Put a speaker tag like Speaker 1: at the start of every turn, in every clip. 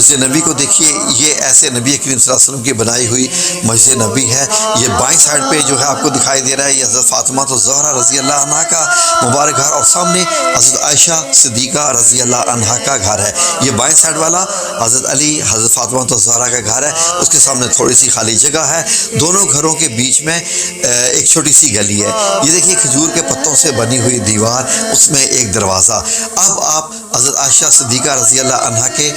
Speaker 1: مسجد نبی کو دیکھیے، یہ ایسے نبی کریم صلی اللہ علیہ وسلم کی بنائی ہوئی مسجد نبی ہے۔ یہ بائیں سائڈ پہ جو ہے آپ کو دکھائی دے رہا ہے، یہ حضرت فاطمہ الزہرا رضی اللہ عنہا کا مبارک گھر، اور سامنے حضرت عائشہ صدیقہ رضی اللہ عنہا کا گھر ہے۔ یہ بائیں سائڈ والا حضرت علی حضرت فاطمہ الزہرا کا گھر ہے، اس کے سامنے تھوڑی سی خالی جگہ ہے، دونوں گھروں کے بیچ میں ایک چھوٹی سی گلی ہے۔ یہ دیکھیے کھجور کے پتوں سے بنی ہوئی دیوار، اس میں ایک دروازہ۔ اب آپ حضرت عائشہ صدیقہ رضی اللہ عنہا کے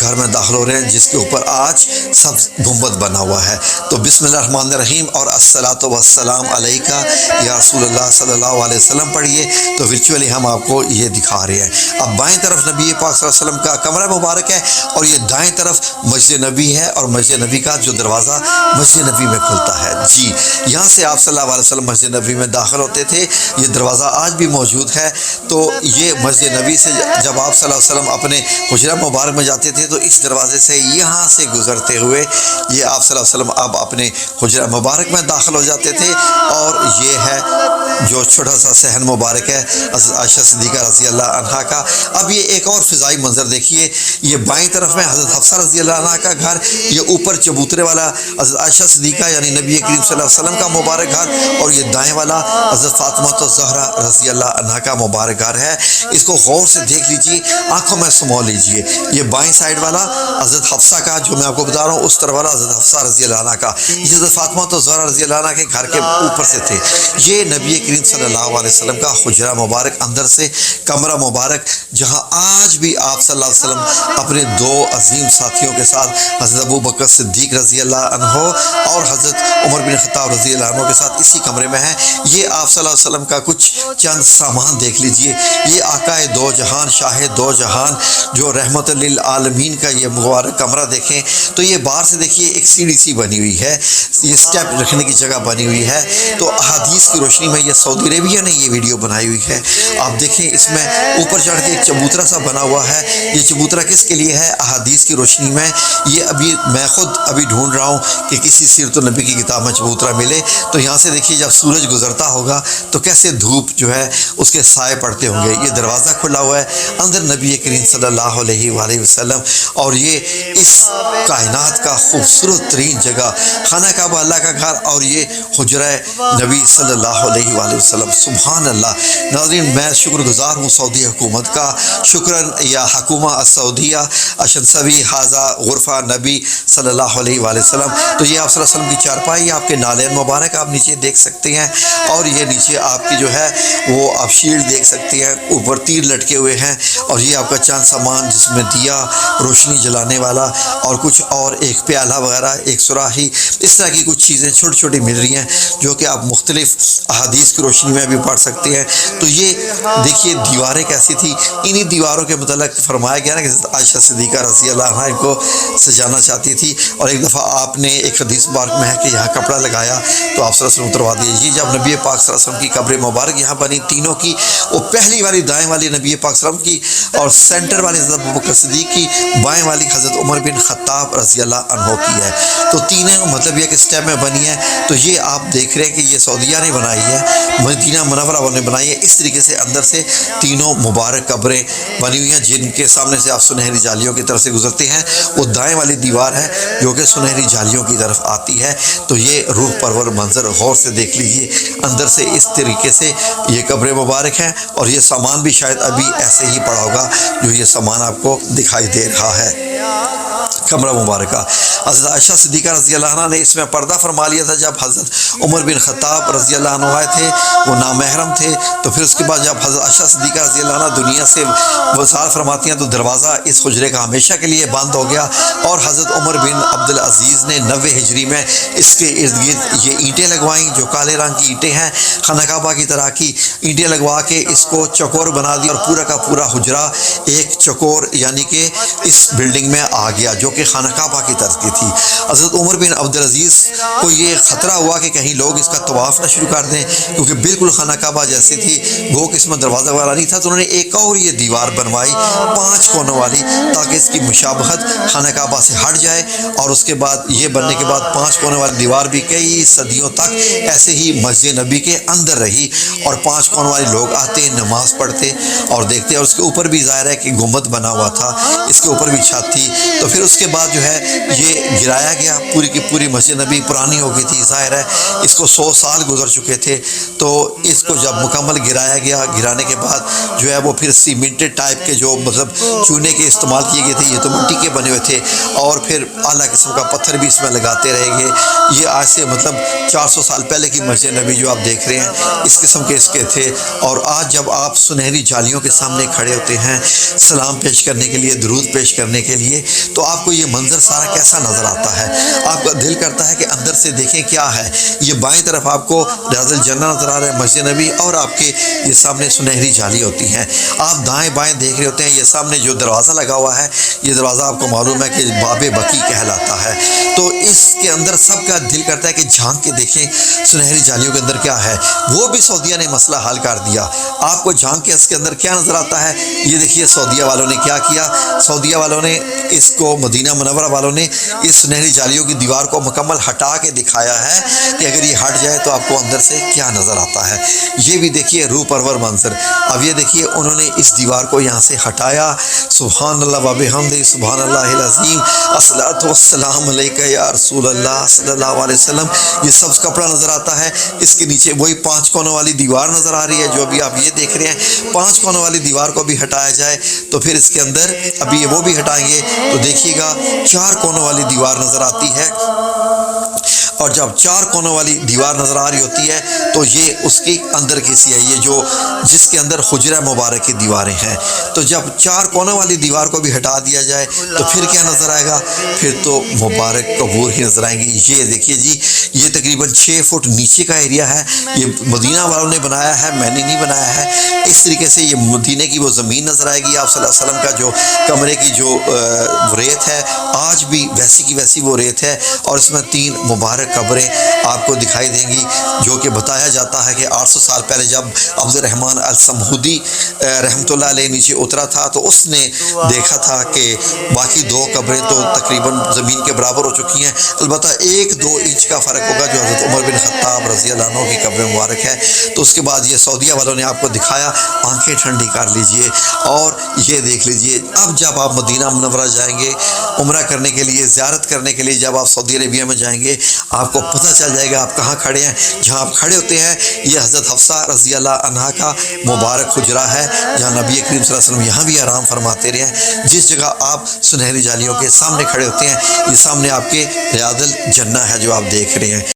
Speaker 1: گھر میں داخل ہو رہے ہیں، جس کے اوپر آج سبز گنبد بنا ہوا ہے۔ تو بسم اللہ الرحمن الرحیم اور الصلاۃ والسلام علیکہ یا رسول اللہ صلی اللہ علیہ وسلم پڑھیے۔ تو ورچولی ہم آپ کو یہ دکھا رہے ہیں۔ اب بائیں طرف نبی پاک صلی اللہ علیہ وسلم کا کمرہ مبارک ہے، اور یہ دائیں طرف مسجد نبی ہے، اور مسجد نبی کا جو دروازہ مسجد نبی میں کھلتا ہے۔ جی، یہاں سے آپ صلی اللہ علیہ وسلم مسجد نبی میں داخل ہوتے تھے۔ یہ دروازہ آج بھی موجود ہے۔ تو یہ مسجد نبی سے جب آپ صلی اللہ علیہ وسلم اپنے حجرہ مبارک میں جاتے تھے، تو اس دروازے سے یہاں سے گزرتے ہوئے یہ آپ صلی اللہ علیہ وسلم اب اپنے حجرہ مبارک میں داخل ہو جاتے تھے۔ اور یہ ہے جو چھوٹا سا صحن مبارک ہے حضرت عائشہ صدیقہ رضی اللہ عنہا کا۔ اب یہ ایک اور فضائی منظر دیکھیے، یہ بائیں طرف میں حضرت حفصہ رضی اللہ عنہا کا گھر، یہ اوپر چبوترے والا حضرت عائشہ صدیقہ یعنی نبی کریم صلی اللہ علیہ وسلم کا مبارک گھر، اور یہ دائیں والا حضرت فاطمہ الزہرا رضی اللہ عنہا کا مبارک گھر ہے۔ اس کو غور سے دیکھ لیجیے، آنکھوں میں سمو لیجیے۔ یہ بائیں سائڈ والا حضرت حفصہ کا جو میں آپ کو بتا رہا ہوں، اس طرف والا حضرت حفصہ رضی اللہ عنہ کا، یہ حضرت فاطمہ الزہرا رضی اللہ عنہ کے گھر کے اوپر سے تھے۔ یہ نبی کریم صلی اللہ علیہ وسلم کا حجرہ مبارک، اندر سے کمرہ مبارک، جہاں آج بھی آپ صلی اللہ علیہ وسلم اپنے دو عظیم ساتھیوں کے ساتھ حضرت ابو بکر صدیق رضی اللہ عنہ اور حضرت عمر بن خطاب رضی اللہ عنہ کے ساتھ اسی کمرے میں ہیں۔ یہ آپ صلی اللہ علیہ وسلم کا کچھ چند سامان دیکھ لیجئے۔ یہ آقا دو جہان، شاہ دو جہان، جو رحمت للعالمین کا یہ مبارک کمرہ دیکھیں تو یہ باہر سے دیکھیے ایک سیڑھی سی بنی ہوئی ہے، یہ سٹیپ رکھنے کی جگہ بنی ہوئی ہے۔ تو احادیث کی روشنی میں یہ سعودی عربیہ نے یہ ویڈیو بنائی ہوئی ہے۔ آپ دیکھیں اس میں اوپر چڑھ کے ایک چبوترا سا بنا ہوا ہے۔ یہ چبوترا کس کے لیے ہے؟ احادیث کی روشنی میں یہ میں خود ابھی ڈھونڈ رہا ہوں کہ کسی سیرت النبی کی کتاب میں چبوترا ملے۔ تو یہاں سے دیکھیے جب سورج گزرتا ہوگا تو کیسے دھوپ جو ہے اس کے سائے پڑتے ہوں گے۔ یہ دروازہ کھلا ہوا ہے، اندر نبی کریم صلی اللہ علیہ وآلہ وسلم، اور یہ اس کائنات کا خوبصورت ترین جگہ خانہ کعبہ اللہ کا گھر، اور یہ حجرہ نبی صلی اللہ علیہ وآلہ وسلم۔ سبحان اللہ۔ ناظرین، میں شکر گزار ہوں سعودی حکومت کا، شکراً یا حکومہ السعودیہ اشنسوی حاضہ غرفہ نبی صلی اللہ علیہ وآلہ وسلم۔ تو یہ آپ صلی اللہ علیہ وسلم کی چارپائی، آپ کے نالین مبارک آپ نیچے دیکھ سکتے ہیں، اور یہ نیچے آپ کی جو ہے وہ آپ شیلڈ دیکھ سکتے ہیں، اوپر تیر لٹکے ہوئے ہیں، اور یہ آپ کا چاند سامان جس میں دیا روشنی جلانے والا اور کچھ اور ایک پیالہ وغیرہ، ایک سراہی، اس طرح کی کچھ چیزیں چھوٹی چھوٹی مل رہی ہیں جو کہ آپ مختلف احادیث کی روشنی میں بھی پڑھ سکتے ہیں۔ تو یہ دیکھیے دیواریں کیسی تھی، انہی دیواروں کے متعلق فرمایا گیا نا کہ عائشہ صدیقہ رضی اللہ عنہا ان کو سجانا چاہتی تھی، اور ایک دفعہ آپ نے ایک حدیث مبارک میں ہے کہ یہاں کپڑا لگایا تو آپ صلی اللہ علیہ وسلم اتروا دیجیے۔ جب نبی پاک صلی اللہ علیہ وسلم کی قبر مبارک یہاں بنی تینوں کی، وہ پہلی والی دائیں والی نبی پاک صلی اللہ علیہ وسلم کی، اور سینٹر والی حضرت ابوبکر صدیق کی، بائیں والی حضرت عمر بن خطاب رضی اللہ عنہ کی ہے۔ تو تینوں مطلب یہ کہ اسٹیپ میں بنی ہے۔ تو یہ آپ دیکھ رہے ہیں کہ یہ سعودیہ نے بنائی ہے، مدینہ منورہ نے بنائی ہے۔ اس طریقے سے اندر سے تینوں مبارک قبریں بنی ہوئی ہیں، جن کے سامنے سے آپ سنہری جالیوں کی طرف سے گزرتے ہیں۔ وہ دائیں والی دیوار ہے جو کہ سنہری جالیوں کی طرف آتی ہے۔ تو یہ روح پرور منظر غور سے دیکھ لیجیے، اندر سے اس طریقے سے یہ قبر مبارک ہیں، اور یہ سامان بھی شاید ابھی ایسے ہی پڑا ہوگا جو یہ سامان آپ کو دکھائی دے رہا ہے۔ کمرہ مبارکہ حضرت عائشہ صدیقہ رضی اللہ عنہ نے اس میں پردہ فرما لیا تھا جب حضرت عمر بن خطاب رضی اللہ عنہ آئے تھے، وہ نامحرم تھے۔ تو پھر اس کے بعد جب حضرت عائشہ صدیقہ رضی اللہ عنہ دنیا سے وصال فرماتی ہیں تو دروازہ اس حجرے کا ہمیشہ کے لیے بند ہو گیا، اور حضرت عمر بن عبدالعزیز نے 90 ہجری میں اس کے ارد گرد یہ اینٹیں لگوائیں جو کالے رنگ کی اینٹیں ہیں، خانہ کعبہ کی طرح کی اینٹیں لگوا کے اس کو چکور بنا دیا، اور پورا کا پورا حجرا ایک چکور یعنی کہ اس بلڈنگ میں آ گیا، جو کہ کہ خانہ کعبہ کی طرف کی تھی۔ حضرت عمر بن عبدالعزیز کو یہ خطرہ ہوا کہ کہیں لوگ اس کا طواف نہ شروع کر دیں، کیونکہ بالکل خانہ کعبہ جیسی تھی، گو کہ اس میں دروازہ والا نہیں تھا، تو انہوں نے ایک اور یہ دیوار بنوائی 5 کونوں والی، تاکہ اس کی مشابہت خانہ کعبہ سے ہٹ جائے۔ اور اس کے بعد یہ بننے کے بعد 5 کونوں والی دیوار بھی کئی صدیوں تک ایسے ہی مسجد نبی کے اندر رہی، اور 5 کونوں والے لوگ آتے، نماز پڑھتے اور دیکھتے، اور اس کے اوپر بھی ظاہر ہے کہ گنبد بنا ہوا تھا، اس کے اوپر بھی چھت تھی۔ تو پھر اس کے بعد جو ہے یہ گرایا گیا، پوری کی پوری مسجد نبی پرانی ہو گئی تھی، ظاہر ہے اس کو 100 سال گزر چکے تھے، تو اس کو جب مکمل گرایا گیا، گرانے کے بعد جو ہے وہ پھر سیمنٹڈ ٹائپ کے جو مطلب چونے کے استعمال کیے گئے تھے، یہ تو مٹی کے بنے ہوئے تھے، اور پھر اعلیٰ قسم کا پتھر بھی اس میں لگاتے رہے گے۔ یہ آج سے مطلب 400 سال پہلے کی مسجد نبی جو آپ دیکھ رہے ہیں، اس قسم کے اس کے تھے۔ اور آج جب آپ سنہری جالیوں کے سامنے کھڑے ہوتے ہیں سلام پیش کرنے کے لیے، درود پیش کرنے کے لیے، تو آپ کو یہ منظر سارا کیسا نظر آتا ہے؟ آپ کا دل کرتا ہے کہ اندر سے دیکھیں کیا ہے۔ یہ بائیں طرف آپ کو ریاض الجنہ نظر آ رہا ہے، مسجد نبی، اور آپ کے یہ سامنے سنہری جالی ہوتی ہیں۔ آپ دائیں بائیں دیکھ رہے ہوتے ہیں، یہ سامنے جو دروازہ لگا ہوا ہے، یہ دروازہ آپ کو معلوم ہے کہ باب بقی کہلاتا ہے۔ تو اس کے اندر سب کا دل کرتا ہے کہ جھانک کے دیکھیں سنہری جالیوں کے اندر کیا ہے۔ وہ بھی سعودیہ نے مسئلہ حل کر دیا۔ آپ کو جھانک کے اس کے اندر کیا نظر آتا ہے؟ یہ دیکھیے سعودیہ والوں نے کیا کیا۔ سعودیہ والوں نے اس کو، مدینہ منورہ والوں نے اس سنہری جالیوں کی دیوار کو مکمل ہٹا کے دکھایا ہے کہ اگر یہ ہٹ جائے تو آپ کو اندر سے کیا نظر آتا ہے۔ یہ بھی دیکھیے روح پرور منظر۔ اب یہ دیکھیے انہوں نے اس دیوار کو یہاں سے ہٹایا۔ سبحان اللہ و بحمدہ، سبحان اللہ العظیم، الصلاۃ والسلام علیک یا رسول اللہ صلی اللہ علیہ وسلم۔ یہ سبز کپڑا نظر آتا ہے، اس کے نیچے وہی 5 کونوں والی دیوار نظر آ رہی ہے جو ابھی آپ یہ دیکھ رہے ہیں۔ 5 کونوں والی دیوار کو بھی ہٹایا جائے تو پھر اس کے اندر ابھی وہ بھی ہٹائیں گے تو دیکھیے گا 4 کونوں والی دیوار نظر آتی ہے، اور جب 4 کونوں والی دیوار نظر آ رہی ہوتی ہے تو یہ اس کی اندر کی سی ہے، یہ جو جس کے اندر حجرہ مبارک کی دیواریں ہیں۔ تو جب 4 کونوں والی دیوار کو بھی ہٹا دیا جائے تو پھر کیا نظر آئے گا؟ پھر تو مبارک قبور ہی نظر آئیں گی۔ یہ دیکھیے جی، یہ تقریباً 6 فٹ نیچے کا ایریا ہے، یہ مدینہ والوں نے بنایا ہے، میں نے نہیں بنایا ہے۔ اس طریقے سے یہ مدینہ کی وہ زمین نظر آئے گی۔ آپ صلی اللہ علیہ وسلم کا جو کمرے کی جو ریت ہے، آج بھی ویسی کی ویسی وہ ریت ہے، اور اس میں 3 مبارک قبریں آپ کو دکھائی دیں گی، جو کہ بتایا جاتا ہے کہ 800 سال پہلے جب عبد الرحمن السمہودی رحمۃ اللہ علیہ نیچے اترا تھا تو اس نے دیکھا تھا کہ باقی 2 قبریں تو تقریباً زمین کے برابر ہو چکی ہیں، البتہ 1-2 انچ کا فرق ہوگا جو حضرت عمر بن خطاب رضی اللہ عنہ کی قبر مبارک ہے۔ تو اس کے بعد یہ سعودیہ والوں نے آپ کو دکھایا، آنکھیں ٹھنڈی کر لیجئے اور یہ دیکھ لیجئے۔ اب جب آپ مدینہ منورہ جائیں گے عمرہ کرنے کے لیے، زیارت کرنے کے لیے، جب آپ سعودی عربیہ میں جائیں گے، آپ کو پتہ چل جائے گا آپ کہاں کھڑے ہیں۔ جہاں آپ کھڑے ہوتے ہیں یہ حضرت حفصہ رضی اللہ عنہا کا مبارک حجرہ ہے، جہاں نبی کریم صلی اللہ علیہ وسلم یہاں بھی آرام فرماتے رہے ہیں۔ جس جگہ آپ سنہری جالیوں کے سامنے کھڑے ہوتے ہیں، یہ سامنے آپ کے ریاض الجنہ ہے جو آپ دیکھ رہے ہیں۔